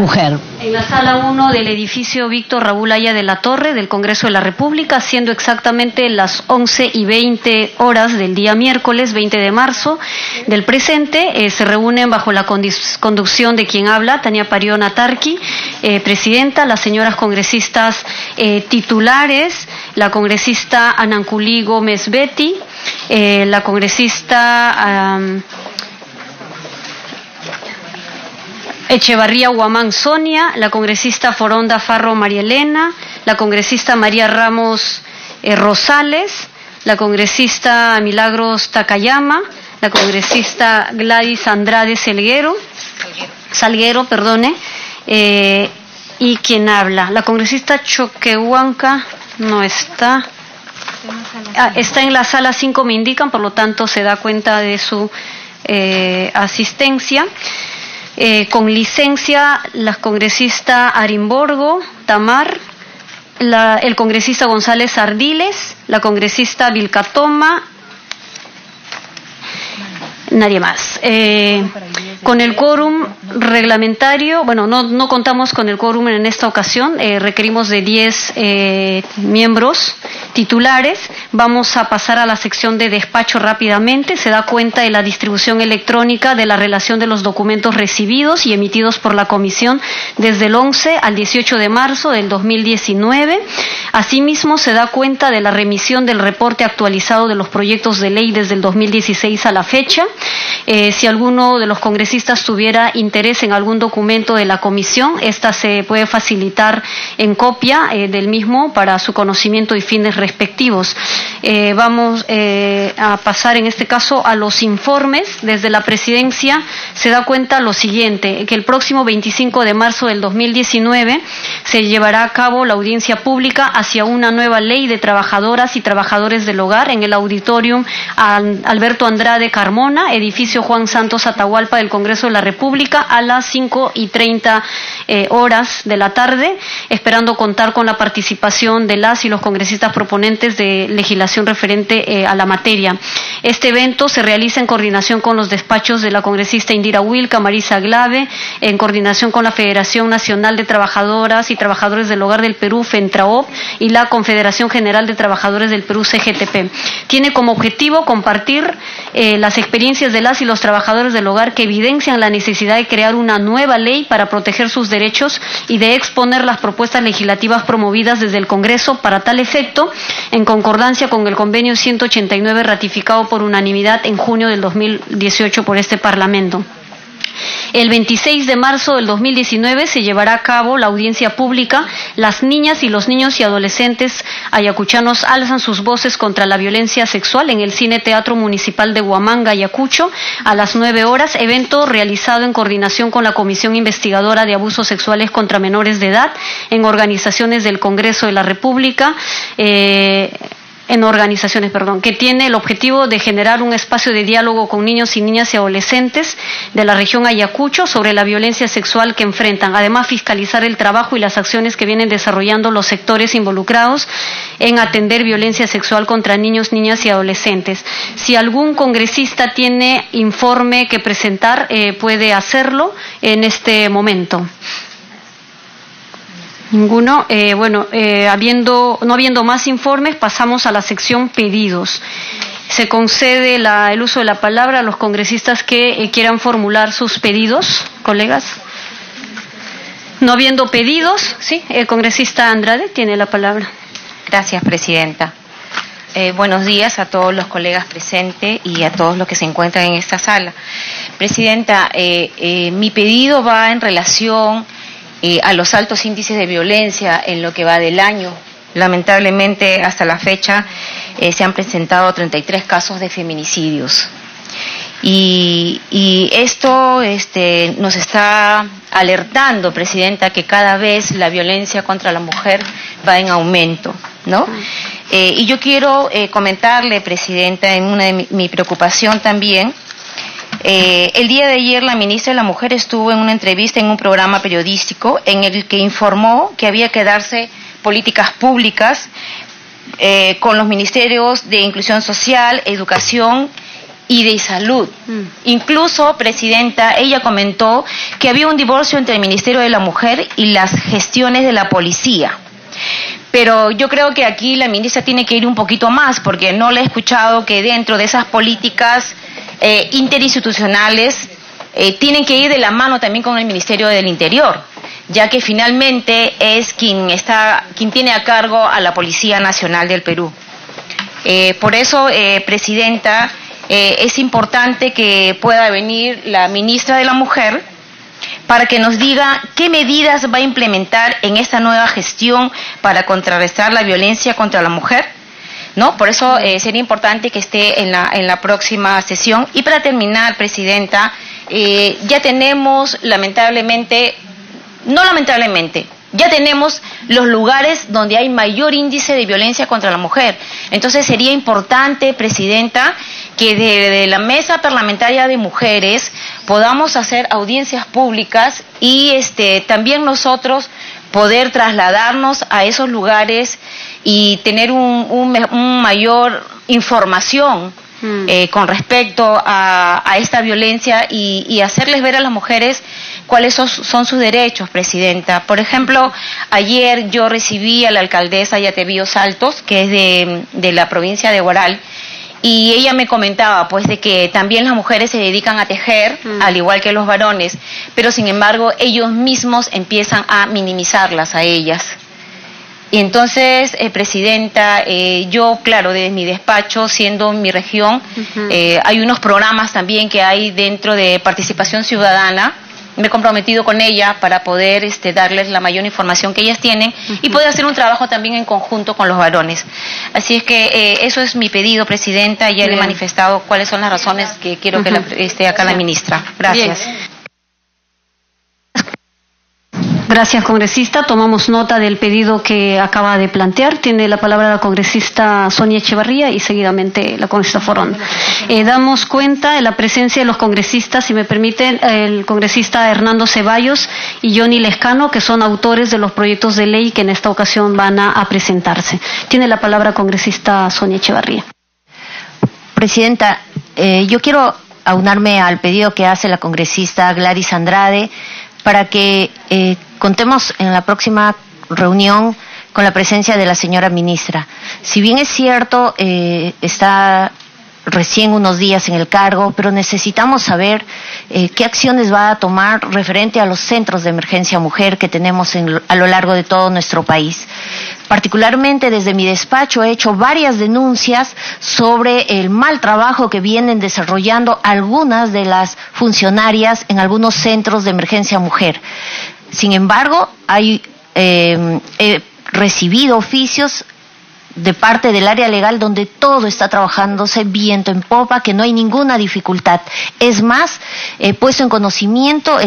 mujer. En la sala 1 del edificio Víctor Raúl Haya de la Torre del Congreso de la República, siendo exactamente las 11:20 horas del día miércoles 20 de marzo del presente, se reúnen bajo la conducción de quien habla, Tania Pariona Tarqui, presidenta, las señoras congresistas titulares, la congresista Ananculi Gómez Betty, la congresista Echevarría Huamán Sonia, la congresista Foronda Farro María Elena, la congresista María Ramos Rosales, la congresista Milagros Takayama, la congresista Gladys Andrade Salguero, y quien habla, la congresista Choquehuanca no está. Está en la sala 5, me indican, por lo tanto se da cuenta de su asistencia. Con licencia, la congresista Arimborgo Tamar, el congresista González Ardiles, la congresista Vilcatoma, nadie más. Con el quórum reglamentario, bueno, no contamos con el quórum en esta ocasión, requerimos de 10 miembros titulares. Vamos a pasar a la sección de despacho rápidamente. Se da cuenta de la distribución electrónica de la relación de los documentos recibidos y emitidos por la Comisión desde el 11 al 18 de marzo del 2019. Asimismo, se da cuenta de la remisión del reporte actualizado de los proyectos de ley desde el 2016 a la fecha. Si alguno de los congresistas tuviera interés en algún documento de la comisión, esta se puede facilitar en copia del mismo para su conocimiento y fines respectivos. Vamos a pasar en este caso a los informes. Desde la presidencia se da cuenta lo siguiente, que el próximo 25 de marzo del 2019 se llevará a cabo la audiencia pública hacia una nueva ley de trabajadoras y trabajadores del hogar en el auditorium Alberto Andrade Carmona, edificio Juan Santos Atahualpa del Congreso de la República, a las 5:30 horas de la tarde, esperando contar con la participación de las y los congresistas proponentes de legislación referente a la materia. Este evento se realiza en coordinación con los despachos de la congresista Indira Wilca, Marisa Glave, en coordinación con la Federación Nacional de Trabajadoras y Trabajadores del Hogar del Perú, FENTRAOP, y la Confederación General de Trabajadores del Perú, CGTP. Tiene como objetivo compartir las experiencias de las y los trabajadores del hogar que evidencian la necesidad de crear una nueva ley para proteger sus derechos y de exponer las propuestas legislativas promovidas desde el Congreso para tal efecto, en concordancia con el convenio 189 ratificado por unanimidad en junio del 2018 por este Parlamento. El 26 de marzo del 2019 se llevará a cabo la audiencia pública. Las niñas y los niños y adolescentes ayacuchanos alzan sus voces contra la violencia sexual en el Cine Teatro Municipal de Huamanga, Ayacucho, a las 9 horas, evento realizado en coordinación con la Comisión Investigadora de Abusos Sexuales contra Menores de Edad, en organizaciones del Congreso de la República, que tiene el objetivo de generar un espacio de diálogo con niños y niñas y adolescentes de la región Ayacucho sobre la violencia sexual que enfrentan. Además, fiscalizar el trabajo y las acciones que vienen desarrollando los sectores involucrados en atender violencia sexual contra niños, niñas y adolescentes. Si algún congresista tiene informe que presentar, puede hacerlo en este momento. Ninguno. No habiendo más informes, pasamos a la sección pedidos. Se concede el uso de la palabra a los congresistas que quieran formular sus pedidos, colegas. No habiendo pedidos, sí, el congresista Andrade tiene la palabra. Gracias, presidenta. Buenos días a todos los colegas presentes y a todos los que se encuentran en esta sala. Presidenta, mi pedido va en relación a los altos índices de violencia en lo que va del año. Lamentablemente, hasta la fecha, se han presentado 33 casos de feminicidios. Y esto nos está alertando, presidenta, que cada vez la violencia contra la mujer va en aumento, ¿no? Y yo quiero comentarle, presidenta, en una de mi preocupación también. El día de ayer la ministra de la Mujer estuvo en una entrevista en un programa periodístico en el que informó que había que darse políticas públicas con los ministerios de Inclusión Social, Educación y de salud. Incluso, Presidenta, ella comentó que había un divorcio entre el Ministerio de la Mujer y las gestiones de la policía. Pero yo creo que aquí la ministra tiene que ir un poquito más, porque no le he escuchado que dentro de esas políticas interinstitucionales tienen que ir de la mano también con el Ministerio del Interior, ya que finalmente es quien tiene a cargo a la Policía Nacional del Perú. Por eso, Presidenta, es importante que pueda venir la ministra de la Mujer para que nos diga qué medidas va a implementar en esta nueva gestión para contrarrestar la violencia contra la mujer, ¿no? Por eso sería importante que esté en la próxima sesión. Y para terminar, Presidenta, ya tenemos ya tenemos los lugares donde hay mayor índice de violencia contra la mujer. Entonces sería importante, Presidenta, que desde la Mesa Parlamentaria de Mujeres podamos hacer audiencias públicas y también nosotros poder trasladarnos a esos lugares y tener un mayor información con respecto a esta violencia y hacerles ver a las mujeres cuáles son sus derechos, Presidenta. Por ejemplo, ayer yo recibí a la alcaldesa Yatevío Saltos, que es de la provincia de Huaral, y ella me comentaba pues de que también las mujeres se dedican a tejer, al igual que los varones, pero sin embargo ellos mismos empiezan a minimizarlas a ellas. Y entonces, Presidenta, yo, claro, desde mi despacho, siendo mi región, hay unos programas también que hay dentro de participación ciudadana. Me he comprometido con ella para poder darles la mayor información que ellas tienen y poder hacer un trabajo también en conjunto con los varones. Así es que eso es mi pedido, Presidenta. Ya le he manifestado cuáles son las razones que quiero que esté acá la ministra. Gracias. Bien. Gracias, congresista. Tomamos nota del pedido que acaba de plantear. Tiene la palabra la congresista Sonia Echevarría y seguidamente la congresista Foronda. Damos cuenta de la presencia de los congresistas, si me permiten, el congresista Hernando Ceballos y Johnny Lescano, que son autores de los proyectos de ley que en esta ocasión van a presentarse. Tiene la palabra congresista Sonia Echevarría. Presidenta, yo quiero aunarme al pedido que hace la congresista Gladys Andrade para que contemos en la próxima reunión con la presencia de la señora ministra. Si bien es cierto, está recién unos días en el cargo, pero necesitamos saber qué acciones va a tomar referente a los centros de emergencia mujer que tenemos a lo largo de todo nuestro país. Particularmente desde mi despacho he hecho varias denuncias sobre el mal trabajo que vienen desarrollando algunas de las funcionarias en algunos centros de emergencia mujer. Sin embargo, he recibido oficios de parte del área legal donde todo está trabajándose viento en popa, que no hay ninguna dificultad. Es más, he puesto en conocimiento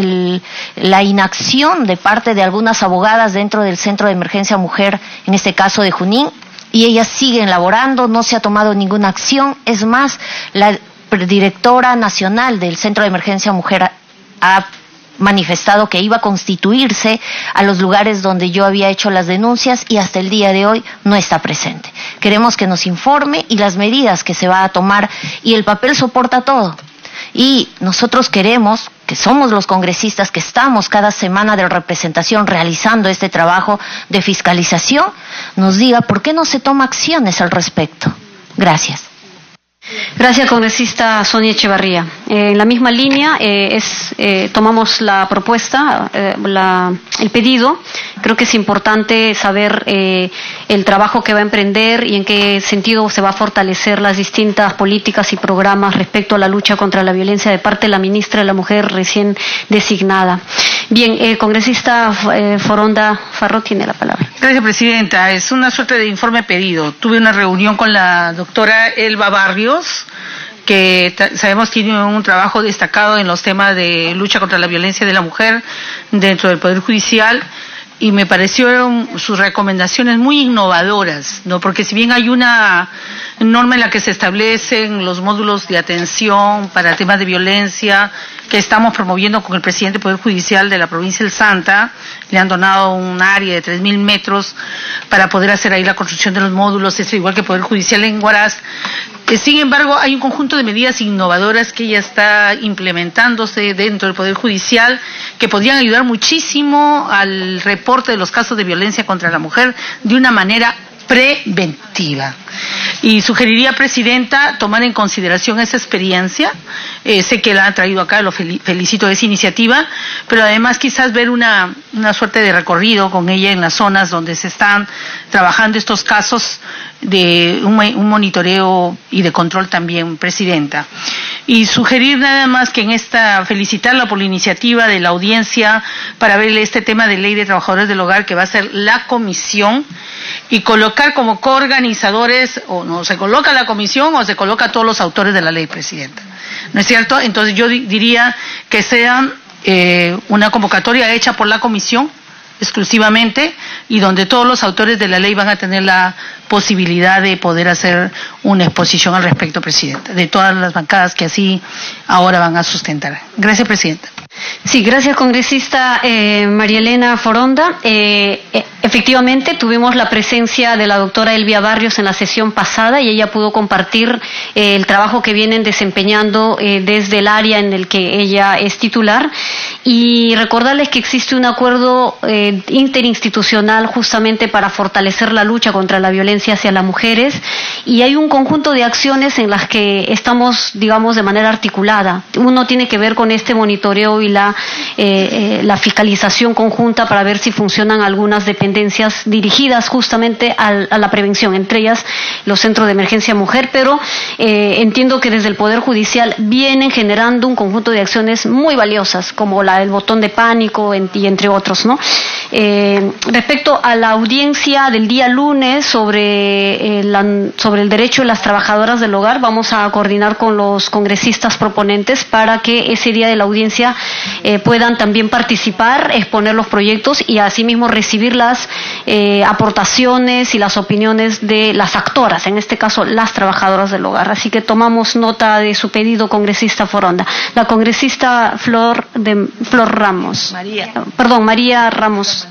la inacción de parte de algunas abogadas dentro del Centro de Emergencia Mujer, en este caso de Junín, y ellas siguen laborando, no se ha tomado ninguna acción. Es más, la directora nacional del Centro de Emergencia Mujer ha manifestado que iba a constituirse a los lugares donde yo había hecho las denuncias y hasta el día de hoy no está presente. Queremos que nos informe y las medidas que se va a tomar, y el papel soporta todo. Y nosotros queremos, que somos los congresistas que estamos cada semana de representación realizando este trabajo de fiscalización, nos diga por qué no se toma acciones al respecto. Gracias. Gracias, congresista Sonia Echevarría. En la misma línea tomamos la propuesta, el pedido. Creo que es importante saber el trabajo que va a emprender y en qué sentido se va a fortalecer las distintas políticas y programas respecto a la lucha contra la violencia de parte de la ministra de la Mujer recién designada. Bien, congresista Foronda Farro tiene la palabra. Gracias, Presidenta. Es una suerte de informe pedido. Tuve una reunión con la doctora Elba Barrios, que sabemos tiene un trabajo destacado en los temas de lucha contra la violencia de la mujer dentro del Poder Judicial, y me parecieron sus recomendaciones muy innovadoras, ¿no? Porque si bien hay una norma en la que se establecen los módulos de atención para temas de violencia que estamos promoviendo con el presidente del Poder Judicial de la provincia del Santa. Le han donado un área de 3.000 metros para poder hacer ahí la construcción de los módulos, es igual que el Poder Judicial en Huaraz. Sin embargo, hay un conjunto de medidas innovadoras que ya está implementándose dentro del Poder Judicial que podrían ayudar muchísimo al reporte de los casos de violencia contra la mujer de una manera preventiva. Y sugeriría, Presidenta, tomar en consideración esa experiencia. Sé que la han traído acá, lo felicito de esa iniciativa, pero además quizás ver una suerte de recorrido con ella en las zonas donde se están trabajando estos casos, de un monitoreo y de control también, Presidenta. Y sugerir nada más que felicitarla por la iniciativa de la audiencia para ver este tema de ley de trabajadores del hogar que va a ser la comisión, y colocar como coorganizadores, o no se coloca la comisión o se coloca a todos los autores de la ley, Presidenta. ¿No es cierto? Entonces yo diría que sea una convocatoria hecha por la comisión exclusivamente, y donde todos los autores de la ley van a tener la posibilidad de poder hacer una exposición al respecto, Presidenta, de todas las bancadas que así ahora van a sustentar. Gracias, Presidenta. Sí, gracias, congresista María Elena Foronda. Efectivamente, tuvimos la presencia de la doctora Elvia Barrios en la sesión pasada y ella pudo compartir el trabajo que vienen desempeñando desde el área en el que ella es titular, y recordarles que existe un acuerdo interinstitucional justamente para fortalecer la lucha contra la violencia hacia las mujeres, y hay un conjunto de acciones en las que estamos, digamos, de manera articulada. Uno tiene que ver con este monitoreo y la fiscalización conjunta para ver si funcionan algunas dependencias dirigidas justamente a la prevención, entre ellas los centros de emergencia mujer, pero entiendo que desde el Poder Judicial vienen generando un conjunto de acciones muy valiosas, como la del botón de pánico y entre otros, ¿no? Respecto a la audiencia del día lunes sobre el derecho de las trabajadoras del hogar, vamos a coordinar con los congresistas proponentes para que ese día de la audiencia puedan también participar, exponer los proyectos y asimismo recibir las aportaciones y las opiniones de las actoras, en este caso las trabajadoras del hogar. Así que tomamos nota de su pedido, congresista Foronda. La congresista María Ramos.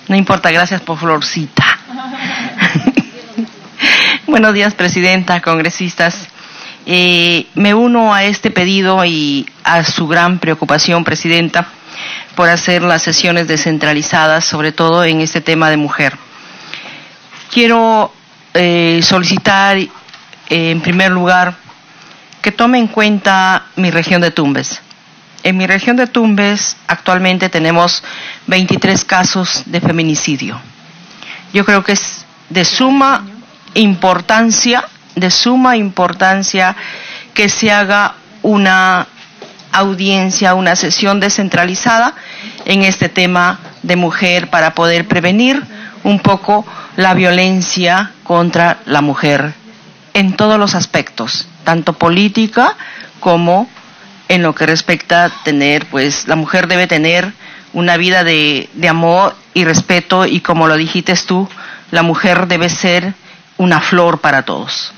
No importa, gracias por Florcita. Buenos días, Presidenta, congresistas. Me uno a este pedido y a su gran preocupación, Presidenta, por hacer las sesiones descentralizadas, sobre todo en este tema de mujer. Quiero solicitar, en primer lugar, que tome en cuenta mi región de Tumbes. En mi región de Tumbes actualmente tenemos 23 casos de feminicidio. Yo creo que es de suma importancia que se haga una audiencia, una sesión descentralizada en este tema de mujer para poder prevenir un poco la violencia contra la mujer en todos los aspectos, tanto política como en lo que respecta a tener, pues la mujer debe tener una vida de amor y respeto, y como lo dijiste tú, la mujer debe ser una flor para todos.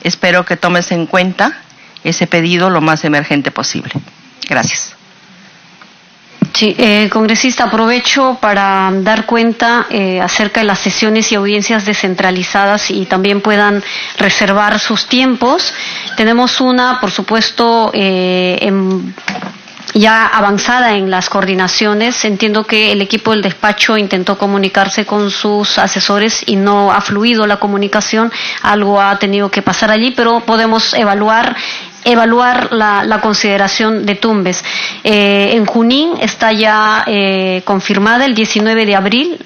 Espero que tomes en cuenta ese pedido lo más emergente posible. Gracias. Sí, congresista, aprovecho para dar cuenta acerca de las sesiones y audiencias descentralizadas y también puedan reservar sus tiempos. Tenemos una, por supuesto, ya avanzada en las coordinaciones. Entiendo que el equipo del despacho intentó comunicarse con sus asesores y no ha fluido la comunicación, algo ha tenido que pasar allí, pero podemos evaluar la consideración de Tumbes. En Junín está ya confirmada el 19 de abril,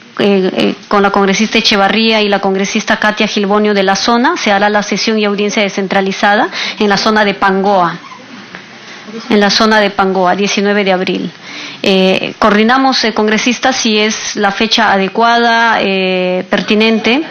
con la congresista Echevarría y la congresista Katia Gilbonio de la zona, se hará la sesión y audiencia descentralizada en la zona de Pangoa. 19 de abril. Coordinamos, congresistas, si es la fecha adecuada, pertinente.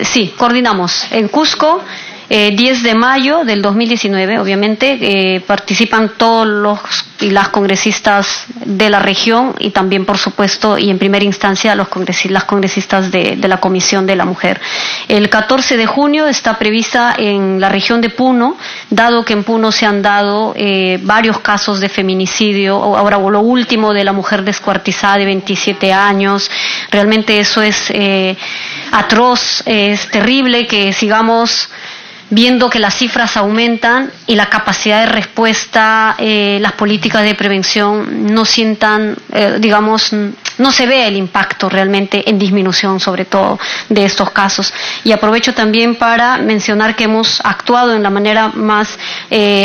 Sí, coordinamos en Cusco, 10 de mayo del 2019, obviamente, participan todos los y las congresistas de la región y también, por supuesto, y en primera instancia, las congresistas de la Comisión de la Mujer. El 14 de junio está prevista en la región de Puno, dado que en Puno se han dado varios casos de feminicidio, ahora lo último de la mujer descuartizada de 27 años. Realmente eso es atroz, es terrible que sigamos viendo que las cifras aumentan y la capacidad de respuesta, las políticas de prevención no sientan, no se ve el impacto realmente en disminución, sobre todo, de estos casos. Y aprovecho también para mencionar que hemos actuado en la manera más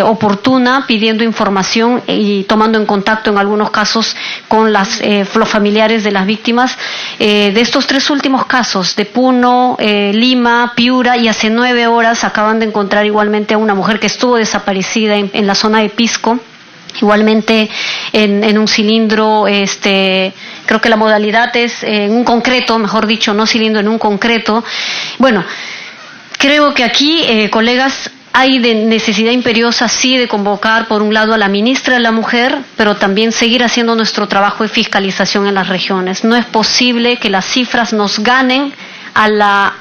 oportuna, pidiendo información y tomando en contacto en algunos casos con los familiares de las víctimas. De estos 3 últimos casos, de Puno, Lima, Piura, y hace 9 horas acaban de encontrar igualmente a una mujer que estuvo desaparecida en la zona de Pisco, igualmente en un cilindro, creo que la modalidad es en un concreto, mejor dicho, no cilindro, en un concreto. Bueno, creo que aquí, colegas, hay de necesidad imperiosa, sí, de convocar, por un lado, a la ministra de la Mujer, pero también seguir haciendo nuestro trabajo de fiscalización en las regiones. No es posible que las cifras nos ganen a la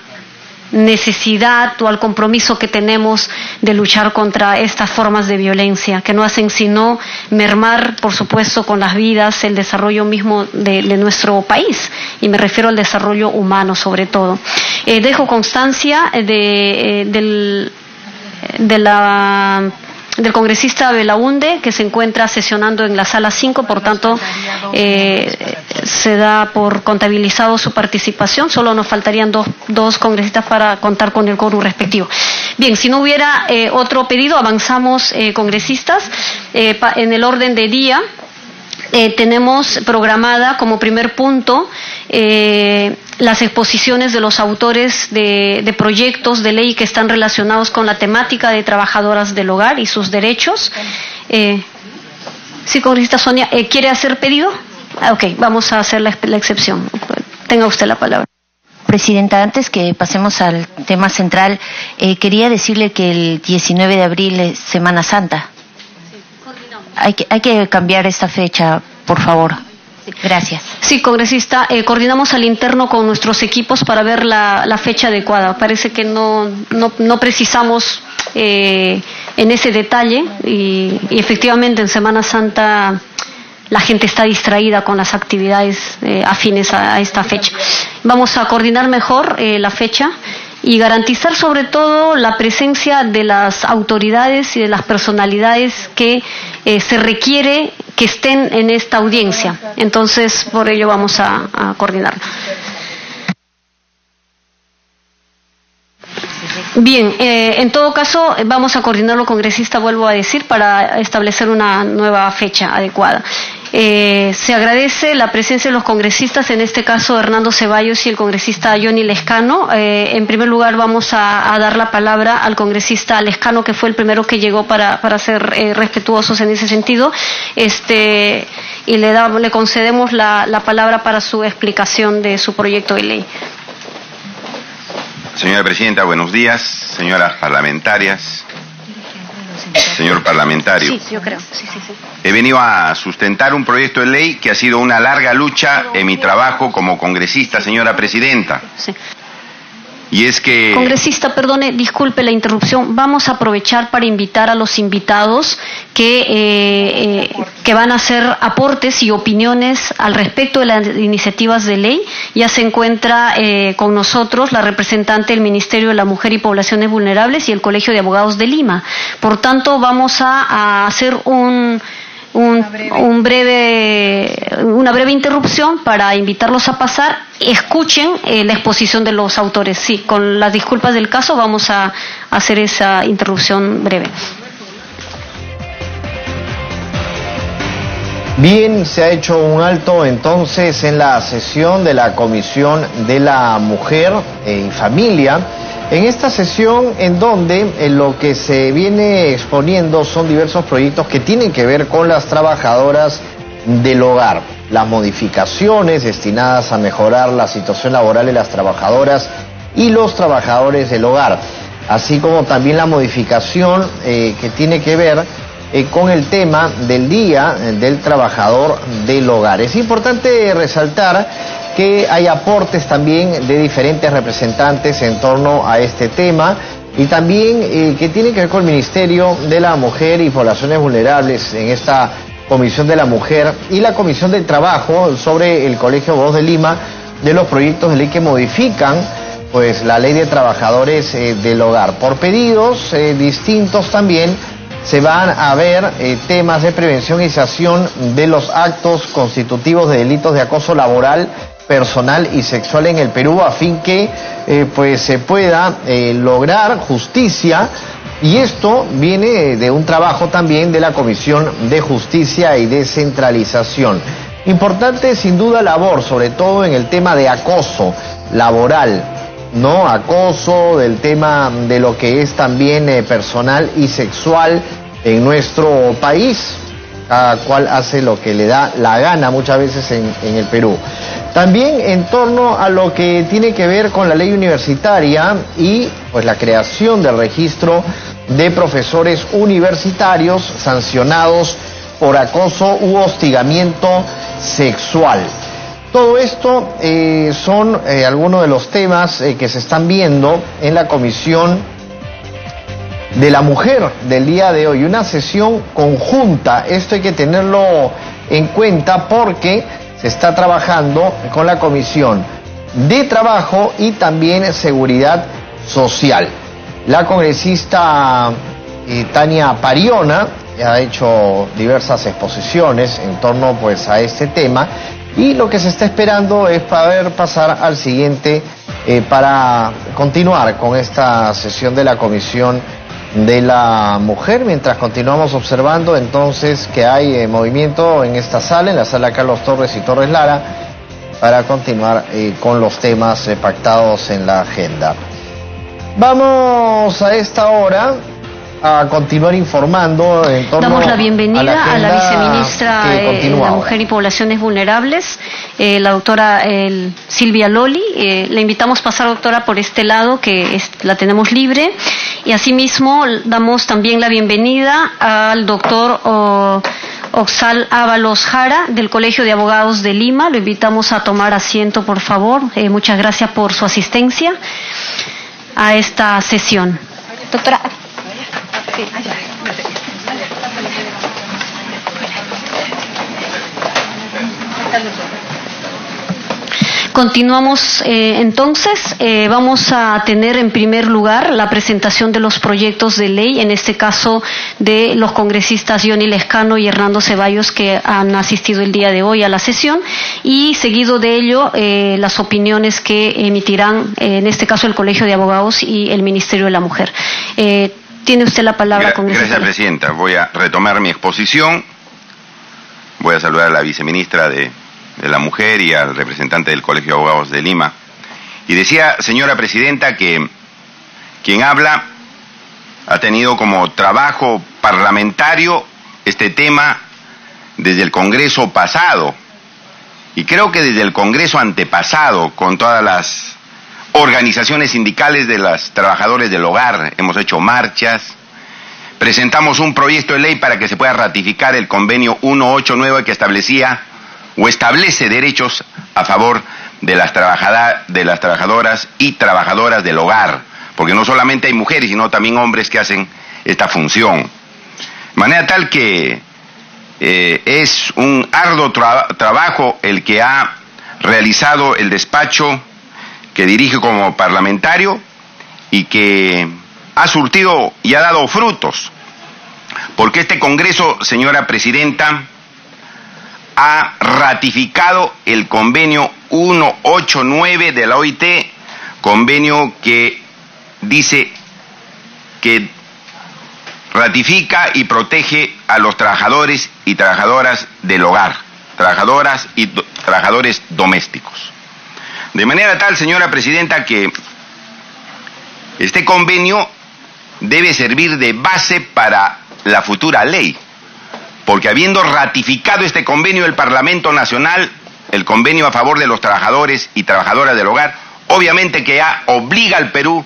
necesidad o al compromiso que tenemos de luchar contra estas formas de violencia, que no hacen sino mermar, por supuesto, con las vidas, el desarrollo mismo de nuestro país, y me refiero al desarrollo humano sobre todo. Dejo constancia del congresista Belaunde, que se encuentra sesionando en la sala 5, por tanto se da por contabilizado su participación. Solo nos faltarían dos congresistas para contar con el quórum respectivo. Bien, si no hubiera otro pedido, avanzamos, congresistas. En el orden de día tenemos programada como primer punto las exposiciones de los autores de proyectos de ley que están relacionados con la temática de trabajadoras del hogar y sus derechos. Sí, congresista Sonia, ¿quiere hacer pedido? Ok, vamos a hacer la excepción. Tenga usted la palabra. Presidenta, antes que pasemos al tema central, quería decirle que el 19 de abril es Semana Santa. Hay que cambiar esta fecha, por favor. Gracias. Sí, congresista, coordinamos al interno con nuestros equipos para ver la fecha adecuada. Parece que no precisamos en ese detalle y efectivamente en Semana Santa la gente está distraída con las actividades afines a esta fecha. Vamos a coordinar mejor la fecha y garantizar sobre todo la presencia de las autoridades y de las personalidades que se requiere que estén en esta audiencia. Entonces, por ello vamos a coordinar. Bien, en todo caso, vamos a coordinarlo, congresista, vuelvo a decir, para establecer una nueva fecha adecuada. Se agradece la presencia de los congresistas, en este caso Hernando Ceballos y el congresista Johnny Lescano. En primer lugar vamos a dar la palabra al congresista Lescano, que fue el primero que llegó para ser respetuosos en ese sentido, y le concedemos la palabra para su explicación de su proyecto de ley. Señora Presidenta, buenos días. Señoras parlamentarias, señor parlamentario. Sí, yo creo. Sí. He venido a sustentar un proyecto de ley que ha sido una larga lucha en mi trabajo como congresista, señora Presidenta. Sí. Y es que... Congresista, perdone, disculpe la interrupción. Vamos a aprovechar para invitar a los invitados que van a hacer aportes y opiniones al respecto de las iniciativas de ley. Ya se encuentra con nosotros la representante del Ministerio de la Mujer y Poblaciones Vulnerables y el Colegio de Abogados de Lima. Por tanto, vamos a hacer una breve interrupción para invitarlos a pasar. Escuchen la exposición de los autores. Sí, con las disculpas del caso vamos a hacer esa interrupción breve. Bien, se ha hecho un alto entonces en la sesión de la Comisión de la Mujer y Familia. En esta sesión en donde lo que se viene exponiendo son diversos proyectos que tienen que ver con las trabajadoras del hogar, las modificaciones destinadas a mejorar la situación laboral de las trabajadoras y los trabajadores del hogar. así como también la modificación que tiene que ver con el tema del Día del Trabajador del Hogar. Es importante resaltar que hay aportes también de diferentes representantes en torno a este tema y también que tiene que ver con el Ministerio de la Mujer y Poblaciones Vulnerables en esta Comisión de la Mujer y la Comisión del Trabajo sobre el Colegio de Abogados de Lima, de los proyectos de ley que modifican pues la Ley de Trabajadores del Hogar. Por pedidos distintos también se van a ver temas de prevención y sanción de los actos constitutivos de delitos de acoso laboral, personal y sexual en el Perú, a fin que pues se pueda lograr justicia, y esto viene de un trabajo también de la Comisión de Justicia y Descentralización. Importante sin duda labor, sobre todo en el tema de acoso laboral, ¿no? Acoso, del tema de lo que es también personal y sexual en nuestro país, cada cual hace lo que le da la gana muchas veces en el Perú. También en torno a lo que tiene que ver con la ley universitaria y pues la creación del registro de profesores universitarios sancionados por acoso u hostigamiento sexual. Todo esto son algunos de los temas que se están viendo en la Comisión de la Mujer del día de hoy. Una sesión conjunta, esto hay que tenerlo en cuenta porque se está trabajando con la Comisión de Trabajo y también Seguridad Social. La congresista Tania Pariona ha hecho diversas exposiciones en torno pues a este tema, y lo que se está esperando es poder pasar al siguiente para continuar con esta sesión de la Comisión de la Mujer, mientras continuamos observando entonces que hay movimiento en esta sala, en la sala Carlos Torres y Torres Lara, para continuar con los temas pactados en la agenda. Vamos a esta hora a continuar informando en torno. Damos la bienvenida a la viceministra de la Mujer y Poblaciones Vulnerables, la doctora Silvia Loli. Le invitamos a pasar, doctora, por este lado, que la tenemos libre. Y asimismo damos también la bienvenida al doctor Oxal Ábalos Jara, del Colegio de Abogados de Lima. Lo invitamos a tomar asiento, por favor. Muchas gracias por su asistencia a esta sesión. Doctora. Sí. Continuamos entonces. Vamos a tener en primer lugar la presentación de los proyectos de ley, en este caso de los congresistas Johnny Lescano y Hernando Ceballos, que han asistido el día de hoy a la sesión, y seguido de ello las opiniones que emitirán en este caso el Colegio de Abogados y el Ministerio de la Mujer. Tiene usted la palabra, congresista. Gracias, presidenta. Voy a retomar mi exposición. Voy a saludar a la viceministra de la Mujer y al representante del Colegio de Abogados de Lima. Y decía, señora presidenta, que quien habla ha tenido como trabajo parlamentario este tema desde el Congreso pasado, y creo que desde el Congreso antepasado, con todas las organizaciones sindicales de los trabajadores del hogar. Hemos hecho marchas, presentamos un proyecto de ley para que se pueda ratificar el convenio 189 que establece derechos a favor de las trabajadoras y trabajadoras del hogar, porque no solamente hay mujeres, sino también hombres que hacen esta función. De manera tal que es un arduo trabajo el que ha realizado el despacho que dirige como parlamentario y que ha surtido y ha dado frutos, porque este Congreso, señora presidenta, ha ratificado el convenio 189 de la OIT, convenio que dice que ratifica y protege a los trabajadores y trabajadoras del hogar, trabajadoras y trabajadores domésticos. De manera tal, señora presidenta, que este convenio debe servir de base para la futura ley, porque habiendo ratificado este convenio el Parlamento Nacional, el convenio a favor de los trabajadores y trabajadoras del hogar, obviamente que ya obliga al Perú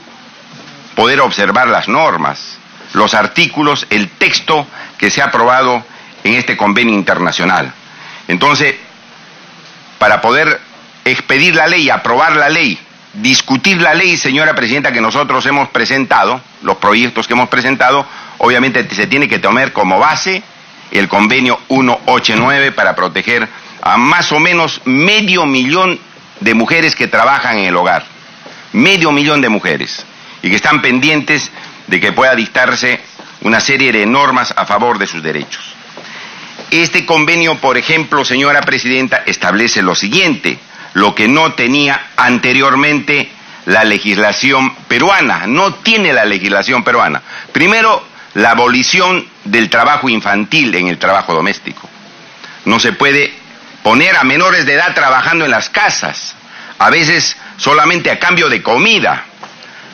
poder observar las normas, los artículos, el texto que se ha aprobado en este convenio internacional. Entonces, para poder expedir la ley, aprobar la ley, discutir la ley, señora presidenta, que nosotros hemos presentado, los proyectos que hemos presentado, obviamente se tiene que tomar como base el convenio 189 para proteger a más o menos 500.000 de mujeres que trabajan en el hogar. 500.000 de mujeres, y que están pendientes de que pueda dictarse una serie de normas a favor de sus derechos. Este convenio, por ejemplo, señora presidenta, establece lo siguiente, lo que no tenía anteriormente la legislación peruana, no tiene la legislación peruana. Primero, la abolición del trabajo infantil en el trabajo doméstico. No se puede poner a menores de edad trabajando en las casas, a veces solamente a cambio de comida.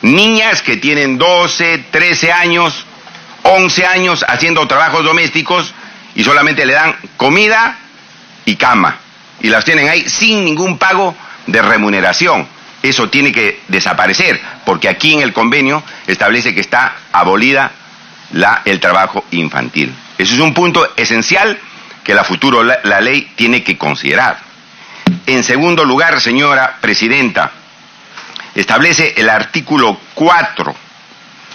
Niñas que tienen 12, 13 años, 11 años haciendo trabajos domésticos y solamente le dan comida y cama. Y las tienen ahí sin ningún pago de remuneración. Eso tiene que desaparecer, porque aquí en el convenio establece que está abolida el trabajo infantil. Eso es un punto esencial que la ley tiene que considerar. En segundo lugar, señora presidenta, establece el artículo 4,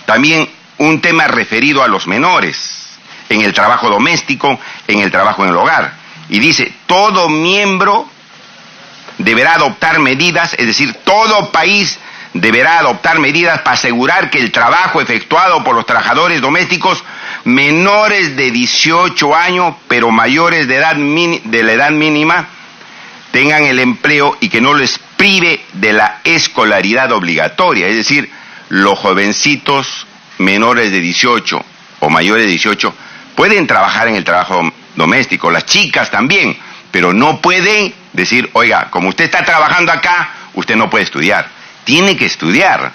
también un tema referido a los menores, en el trabajo doméstico, en el trabajo en el hogar. Y dice, todo miembro deberá adoptar medidas, es decir, todo país deberá adoptar medidas para asegurar que el trabajo efectuado por los trabajadores domésticos menores de 18 años, pero mayores de la edad mínima, tengan el empleo y que no les prive de la escolaridad obligatoria. Es decir, los jovencitos menores de 18 o mayores de 18 pueden trabajar en el trabajo doméstico, las chicas también, pero no pueden decir, oiga, como usted está trabajando acá, usted no puede estudiar. Tiene que estudiar,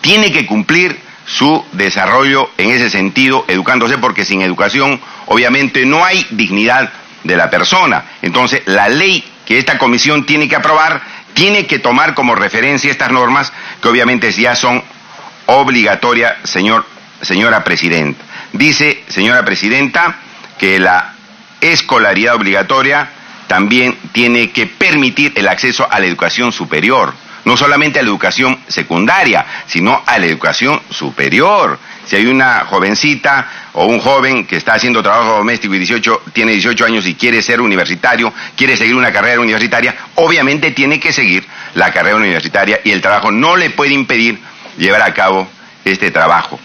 tiene que cumplir su desarrollo en ese sentido, educándose, porque sin educación obviamente no hay dignidad de la persona. Entonces, la ley que esta comisión tiene que aprobar tiene que tomar como referencia estas normas que obviamente ya son obligatorias, señora presidenta. Dice, señora presidenta, que la escolaridad obligatoria también tiene que permitir el acceso a la educación superior. No solamente a la educación secundaria, sino a la educación superior. Si hay una jovencita o un joven que está haciendo trabajo doméstico y tiene 18 años y quiere ser universitario, quiere seguir una carrera universitaria, obviamente tiene que seguir la carrera universitaria y el trabajo no le puede impedir llevar a cabo este trabajo.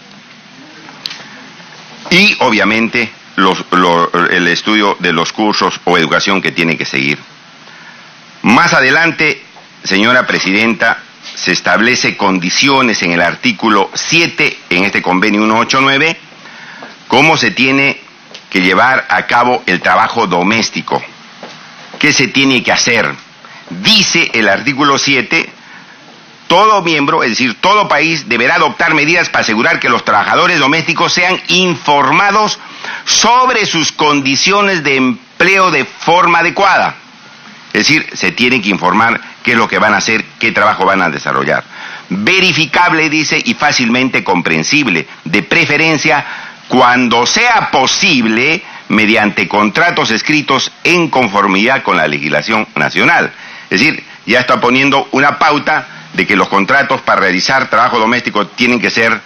Y obviamente el estudio de los cursos o educación que tiene que seguir. Más adelante, señora presidenta, se establece condiciones en el artículo 7, en este convenio 189, cómo se tiene que llevar a cabo el trabajo doméstico. ¿Qué se tiene que hacer? Dice el artículo 7, todo miembro, es decir, todo país, deberá adoptar medidas para asegurar que los trabajadores domésticos sean informados sobre sus condiciones de empleo de forma adecuada. Es decir, se tiene que informar qué es lo que van a hacer, qué trabajo van a desarrollar. Verificable, dice, y fácilmente comprensible, de preferencia cuando sea posible mediante contratos escritos en conformidad con la legislación nacional. Es decir, ya está poniendo una pauta de que los contratos para realizar trabajo doméstico tienen que ser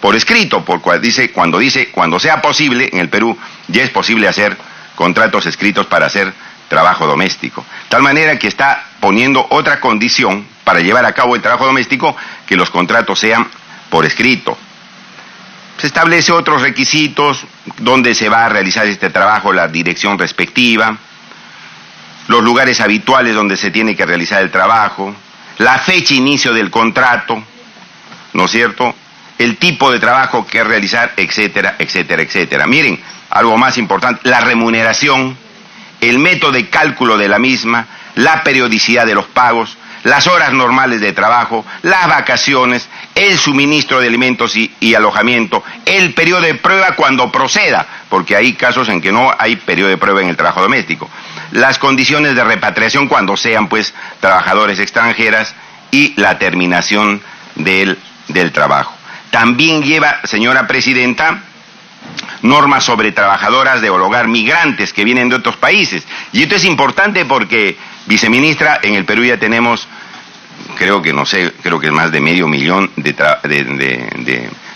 por escrito, cuando sea posible, en el Perú ya es posible hacer contratos escritos para hacer trabajo doméstico. Tal manera que está poniendo otra condición para llevar a cabo el trabajo doméstico, que los contratos sean por escrito. Se establece otros requisitos, donde se va a realizar este trabajo, la dirección respectiva, los lugares habituales donde se tiene que realizar el trabajo, la fecha inicio del contrato, ¿no es cierto?, el tipo de trabajo que realizar, etcétera, etcétera, etcétera. Miren, algo más importante, la remuneración, el método de cálculo de la misma, la periodicidad de los pagos, las horas normales de trabajo, las vacaciones, el suministro de alimentos y alojamiento, el periodo de prueba cuando proceda, porque hay casos en que no hay periodo de prueba en el trabajo doméstico, las condiciones de repatriación cuando sean pues trabajadores extranjeras y la terminación del trabajo. también lleva, señora presidenta, normas sobre trabajadoras de hogar migrantes que vienen de otros países. Y esto es importante porque, viceministra, en el Perú ya tenemos, creo que es más de 500,000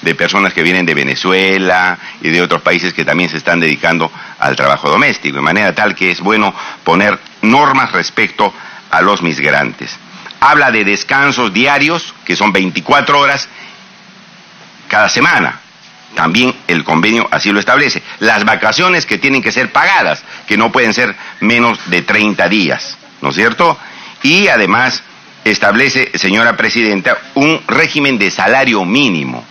de personas que vienen de Venezuela y de otros países que también se están dedicando al trabajo doméstico, de manera tal que es bueno poner normas respecto a los migrantes. Habla de descansos diarios, que son 24 horas cada semana. También el convenio así lo establece. Las vacaciones que tienen que ser pagadas, que no pueden ser menos de 30 días, ¿no es cierto? Y además establece, señora presidenta, un régimen de salario mínimo.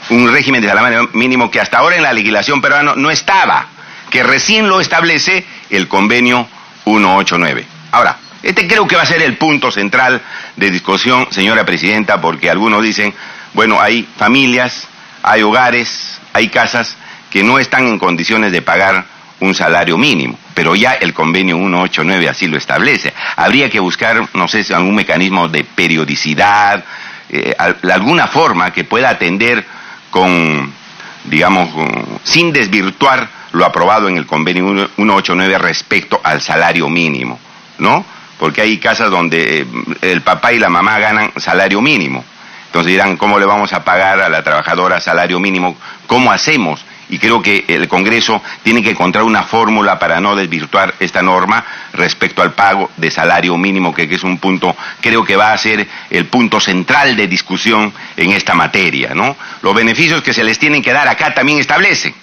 Un régimen de salario mínimo que hasta ahora en la legislación peruana no estaba, que recién lo establece el convenio 189. Ahora, este creo que va a ser el punto central de discusión, señora presidenta, porque algunos dicen, bueno, hay familias, hay hogares, hay casas que no están en condiciones de pagar un salario mínimo, pero ya el convenio 189 así lo establece. Habría que buscar, no sé si algún mecanismo de periodicidad, alguna forma que pueda atender con, digamos, sin desvirtuar lo aprobado en el convenio 189 respecto al salario mínimo, ¿no? Porque hay casas donde el papá y la mamá ganan salario mínimo. Entonces dirán, ¿cómo le vamos a pagar a la trabajadora salario mínimo? ¿Cómo hacemos? Y creo que el Congreso tiene que encontrar una fórmula para no desvirtuar esta norma respecto al pago de salario mínimo, que es un punto, creo que va a ser el punto central de discusión en esta materia, ¿no? Los beneficios que se les tienen que dar acá también establece.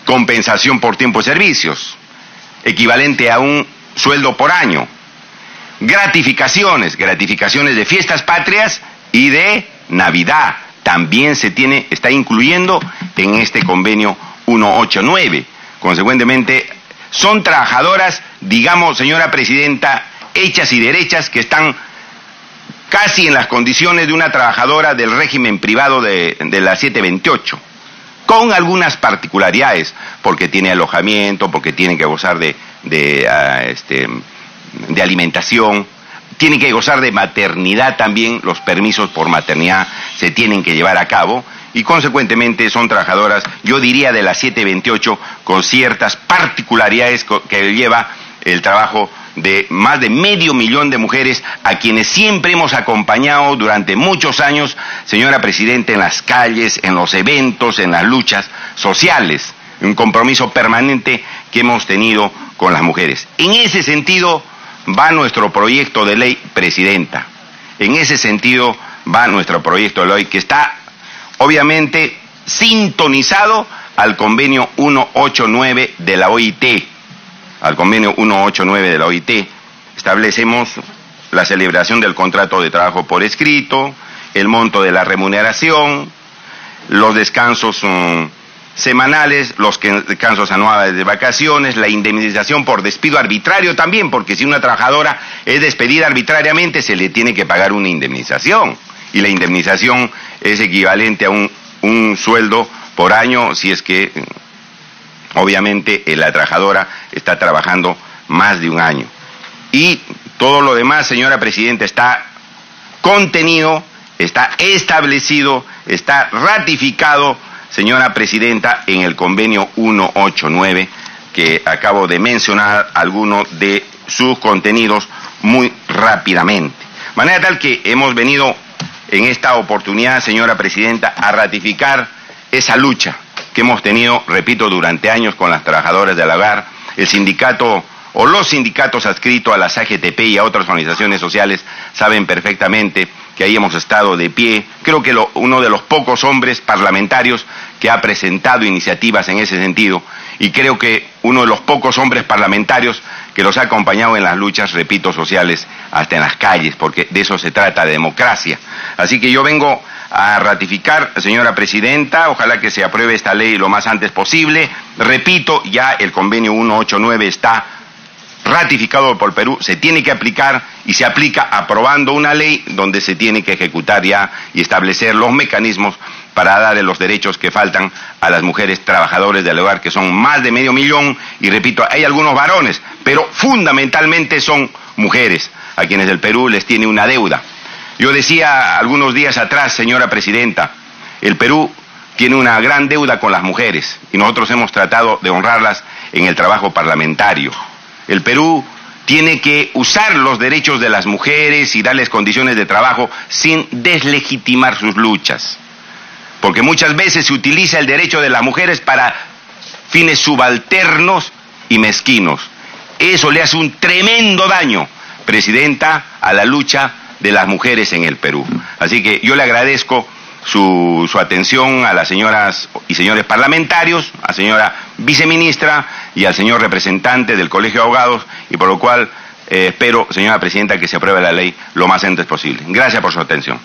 Compensación por tiempo de servicios, equivalente a un sueldo por año. Gratificaciones de fiestas patrias y de Navidad, también está incluyendo en este convenio 189. Consecuentemente, son trabajadoras, digamos, señora presidenta, hechas y derechas, que están casi en las condiciones de una trabajadora del régimen privado de la 728, con algunas particularidades, porque tiene alojamiento, porque tiene que gozar de alimentación, tienen que gozar de maternidad también, los permisos por maternidad se tienen que llevar a cabo y consecuentemente son trabajadoras, yo diría de la 728, con ciertas particularidades que lleva el trabajo de más de 500,000 de mujeres a quienes siempre hemos acompañado durante muchos años, señora presidenta, en las calles, en los eventos, en las luchas sociales, un compromiso permanente que hemos tenido con las mujeres. En ese sentido va nuestro proyecto de ley, presidenta. En ese sentido va nuestro proyecto de ley, que está obviamente sintonizado al convenio 189 de la OIT. Al convenio 189 de la OIT establecemos la celebración del contrato de trabajo por escrito, el monto de la remuneración, los descansos semanales, los descansos anuales de vacaciones, la indemnización por despido arbitrario también, porque si una trabajadora es despedida arbitrariamente se le tiene que pagar una indemnización, y la indemnización es equivalente a un sueldo por año si es que obviamente la trabajadora está trabajando más de un año. Y todo lo demás, señora presidenta, está contenido, está establecido, está ratificado, señora presidenta, en el convenio 189, que acabo de mencionar algunos de sus contenidos muy rápidamente. De manera tal que hemos venido en esta oportunidad, señora presidenta, a ratificar esa lucha que hemos tenido, repito, durante años con las trabajadoras del hogar, el sindicato o los sindicatos adscritos a la CGTP y a otras organizaciones sociales saben perfectamente que ahí hemos estado de pie. Creo que uno de los pocos hombres parlamentarios que ha presentado iniciativas en ese sentido, y creo que uno de los pocos hombres parlamentarios que los ha acompañado en las luchas, repito, sociales, hasta en las calles, porque de eso se trata, de democracia. Así que yo vengo a ratificar, señora presidenta, ojalá que se apruebe esta ley lo más antes posible. Repito, ya el convenio 189 está ratificado por Perú, se tiene que aplicar y se aplica aprobando una ley donde se tiene que ejecutar ya y establecer los mecanismos para darle los derechos que faltan a las mujeres trabajadoras del hogar, que son más de 500,000, y repito, hay algunos varones, pero fundamentalmente son mujeres, a quienes el Perú les tiene una deuda. Yo decía algunos días atrás, señora presidenta, El Perú tiene una gran deuda con las mujeres y nosotros hemos tratado de honrarlas en el trabajo parlamentario. El Perú tiene que usar los derechos de las mujeres y darles condiciones de trabajo sin deslegitimar sus luchas. Porque muchas veces se utiliza el derecho de las mujeres para fines subalternos y mezquinos. Eso le hace un tremendo daño, Presidenta, a la lucha de las mujeres en el Perú. Así que yo le agradezco su atención a las señoras y señores parlamentarios, a la señora viceministra y al señor representante del Colegio de Abogados, y por lo cual espero, señora Presidenta, que se apruebe la ley lo más antes posible. Gracias por su atención.